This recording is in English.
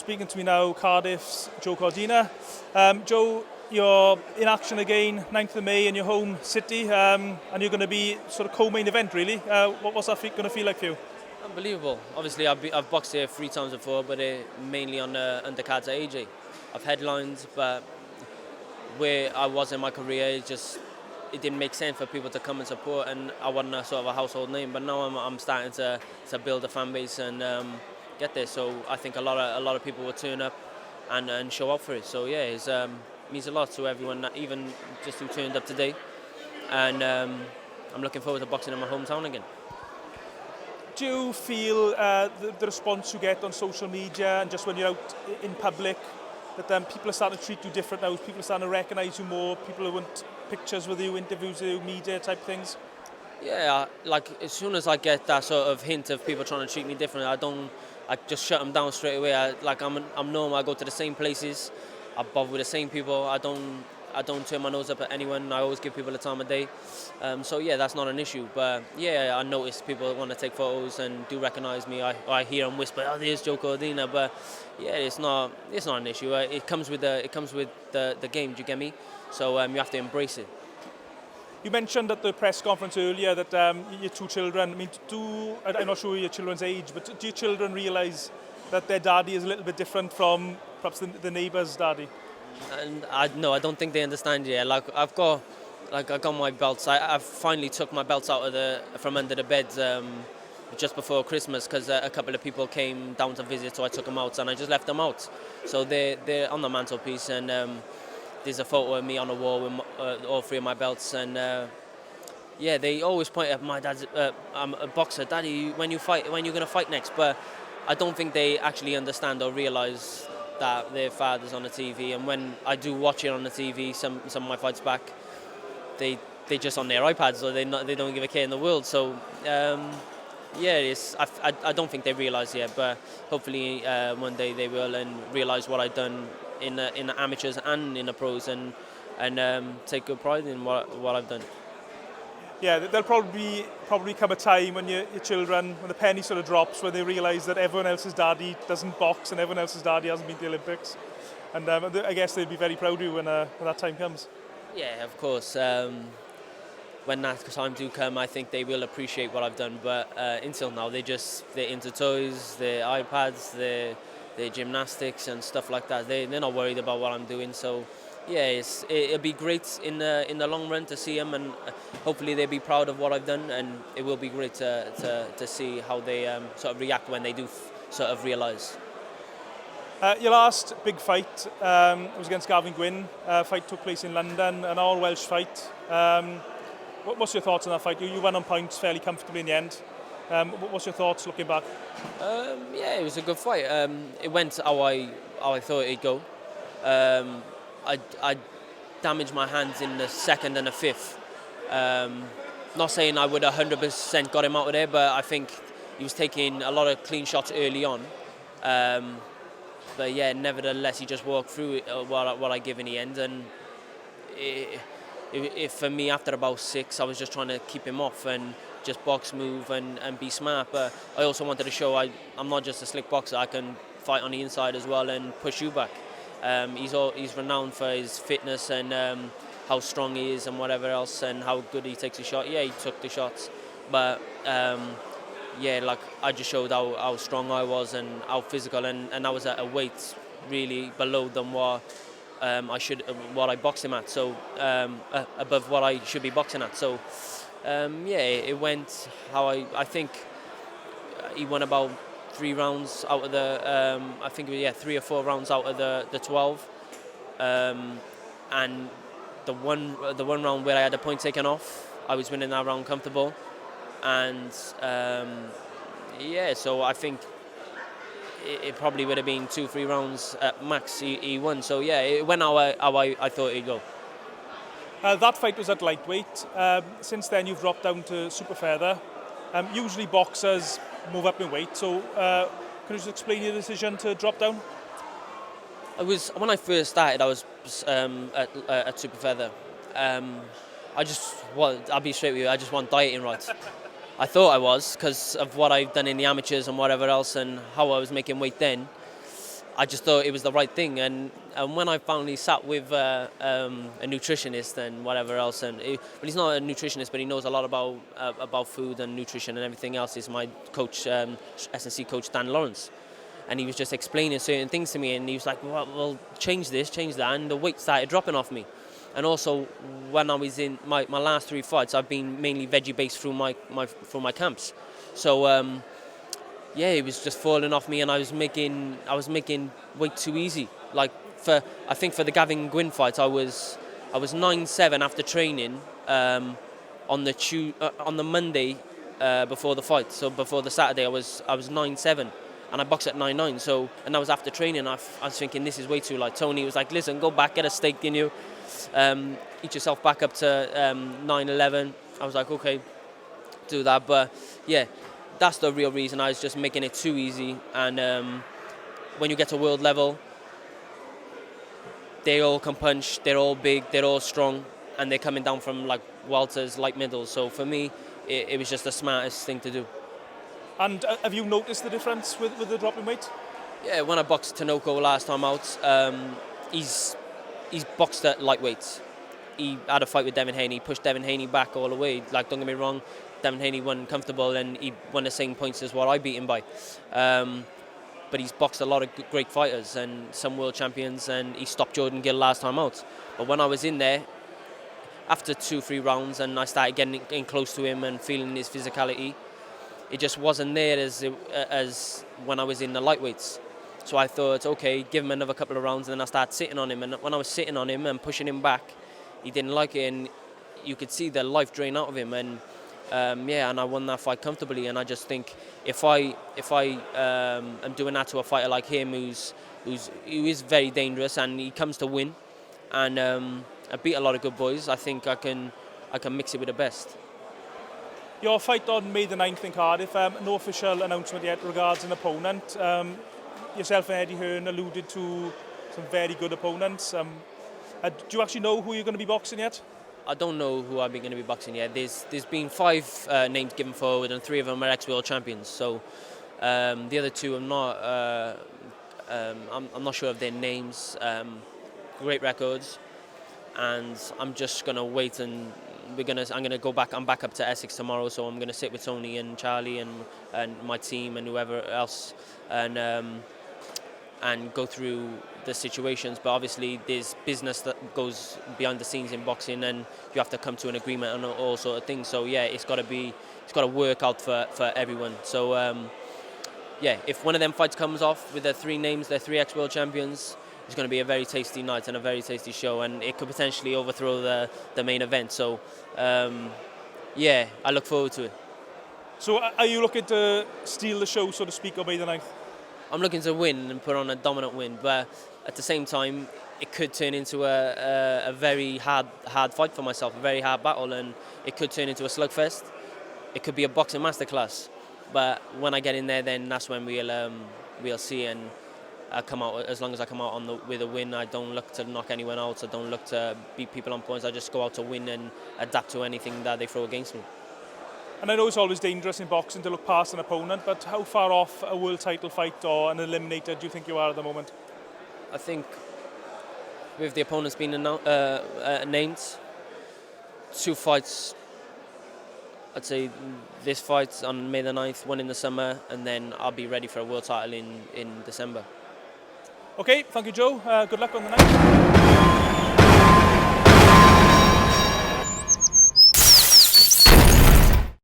speaking to me now, Cardiff's Joe Cordina. Joe, you're in action again, 9th of May in your home city, and you're going to be sort of co-main event, really. What's that going to feel like for you? Unbelievable. Obviously, I've boxed here 3 times before, but mainly on the undercards at AJ. I've headlined, but where I was in my career, it didn't make sense for people to come and support, and I wasn't a sort of a household name. But now I'm starting to build a fan base and get there. So I think a lot of people will turn up and show up for it. So yeah, it means a lot to everyone, even just who turned up today. And I'm looking forward to boxing in my hometown again. Do you feel the response you get on social media and just when you're out in public that people are starting to treat you different now? People are starting to recognise you more? People who want pictures with you, interviews with you, media type things? Yeah, like as soon as I get that sort of hint of people trying to treat me differently, I just shut them down straight away. I'm normal. I go to the same places. I bother with the same people. I don't turn my nose up at anyone. I always give people the time of day. So yeah, that's not an issue. But yeah, I notice people want to take photos and do recognise me. I hear them whisper, "Oh, there's Joe Cordina." But yeah, it's not an issue. It comes with the game. Do you get me? So you have to embrace it. You mentioned at the press conference earlier that your 2 children, I'm not sure your children's age, but do your children realise that their daddy is a little bit different from perhaps the neighbour's daddy? And I don't think they understand yet. I got my belts. I finally took my belts out from under the bed just before Christmas because a couple of people came down to visit, so I took them out and I just left them out. So they're on the mantelpiece, and there's a photo of me on the wall with all 3 of my belts. And yeah, they always point at my dad's. I'm a boxer, Daddy. When you're gonna fight next? But I don't think they actually understand or realise that their father's on the TV, and when I do watch it on the TV, some of my fights back, they just on their iPads, or they don't give a care in the world. So yeah, I don't think they realise yet, but hopefully one day they will and realise what I've done in the amateurs and in the pros, and take good pride in what I've done. Yeah, there'll probably come a time when your children, when the penny sort of drops, where they realise that everyone else's daddy doesn't box and everyone else's daddy hasn't been to the Olympics. And I guess they'll be very proud of you when that time comes. Yeah, of course. When that time do come, I think they will appreciate what I've done. But until now, they're into toys, their iPads, their gymnastics and stuff like that. They're not worried about what I'm doing. So yeah, it'll be great in the long run to see them, and hopefully they'll be proud of what I've done, and it will be great to see how they sort of react when they do sort of realise. Your last big fight was against Gavin Gwynn. Fight took place in London, an all-Welsh fight. What's your thoughts on that fight? You won on points fairly comfortably in the end. What's your thoughts looking back? Yeah, it was a good fight. It went how I thought it'd go. I damaged my hands in the 2nd and the 5th. Not saying I would 100% got him out of there, but I think he was taking a lot of clean shots early on. But yeah, nevertheless, he just walked through it, what I give in the end. And for me, after about 6, I was just trying to keep him off and just box, move, and be smart. But I also wanted to show I'm not just a slick boxer. I can fight on the inside as well and push you back. He's renowned for his fitness and how strong he is and whatever else, and how good he takes a shot. Yeah, he took the shots, but yeah, like I just showed how strong I was and how physical, and I was at a weight really below than what I boxed him at. So above what I should be boxing at. So yeah, it went how I think he won about 3 rounds out of the I think 3 or 4 rounds out of the 12, and the one round where I had the point taken off, I was winning that round comfortable, and yeah, so I think it probably would have been 2-3 rounds at max he won. So yeah, it went how I thought it'd go. That fight was at lightweight. Since then you've dropped down to super feather. Usually boxers move up in weight, so can you just explain your decision to drop down? When I first started, I was at super feather. I'll be straight with you, I just want dieting right. I thought I was, because of what I've done in the amateurs and whatever else, and how I was making weight then. I just thought it was the right thing. And when I finally sat with a nutritionist and whatever else, well, he's not a nutritionist, but he knows a lot about food and nutrition and everything else. Is my coach, S&C coach Dan Lawrence, and he was just explaining certain things to me, and he was like, well, change this, change that, and the weight started dropping off me. And also, when I was in my last 3 fights, I've been mainly veggie based through my camps, so. Yeah, it was just falling off me, and I was making weight too easy. Like I think for the Gavin Gwynn fight, I was 9-7 after training on the Monday before the fight. So before the Saturday, I was 9-7, and I boxed at 9-9. So, and that was after training. I was thinking, this is way too light. Tony was like, listen, go back, get a steak in you, eat yourself back up to 9-11. I was like, okay, do that. But yeah. That's the real reason. I was just making it too easy. And when you get to world level, they all can punch, they're all big, they're all strong, and they're coming down from like welters, light middles. So for me, it was just the smartest thing to do. And have you noticed the difference with the drop in weight? Yeah, when I boxed Tinoco last time out, he's boxed at lightweights. He had a fight with Devin Haney, pushed Devin Haney back all the way. Like, don't get me wrong, Devin Haney won comfortable, and he won the same points as what I beat him by. But he's boxed a lot of great fighters and some world champions, and he stopped Jordan Gill last time out. But when I was in there, after 2-3 rounds, and I started getting close to him and feeling his physicality, it just wasn't there as when I was in the lightweights. So I thought, okay, give him another couple of rounds, and then I started sitting on him. And when I was sitting on him and pushing him back, he didn't like it, and you could see the life drain out of him. And and I won that fight comfortably. And I just think if I am doing that to a fighter like him, who is very dangerous, and he comes to win, and I beat a lot of good boys, I think I can mix it with the best. Your fight on May the 9th in Cardiff, no official announcement yet regards an opponent. Yourself and Eddie Hearn alluded to some very good opponents. Do you actually know who you're going to be boxing yet? I don't know who I'm going to be boxing yet. There's been 5 names given forward, and 3 of them are ex-world champions. So the other 2 I'm not sure of their names. Great records, and I'm just going to wait, and I'm going to go back. I'm back up to Essex tomorrow, so I'm going to sit with Tony and Charlie and my team and whoever else, and go through the situations. But obviously there's business that goes behind the scenes in boxing, and you have to come to an agreement on all sort of things. So yeah, it's got to work out for everyone. So if one of them fights comes off with their 3 names, their 3 ex-world champions, it's going to be a very tasty night and a very tasty show, and it could potentially overthrow the main event. So I look forward to it. So are you looking to steal the show, so to speak, on May the 9th? I'm looking to win and put on a dominant win, but at the same time, it could turn into a very hard fight for myself, a very hard battle, and it could turn into a slugfest. It could be a boxing masterclass, but when I get in there, then that's when we'll see. And I come out, as long as I come out with a win, I don't look to knock anyone out. I don't look to beat people on points. I just go out to win and adapt to anything that they throw against me. And I know it's always dangerous in boxing to look past an opponent, but how far off a world title fight or an eliminator do you think you are at the moment? I think with the opponents being named, 2 fights, I'd say this fight on May the 9th, one in the summer, and then I'll be ready for a world title in December. Okay, thank you, Joe. Good luck on the night.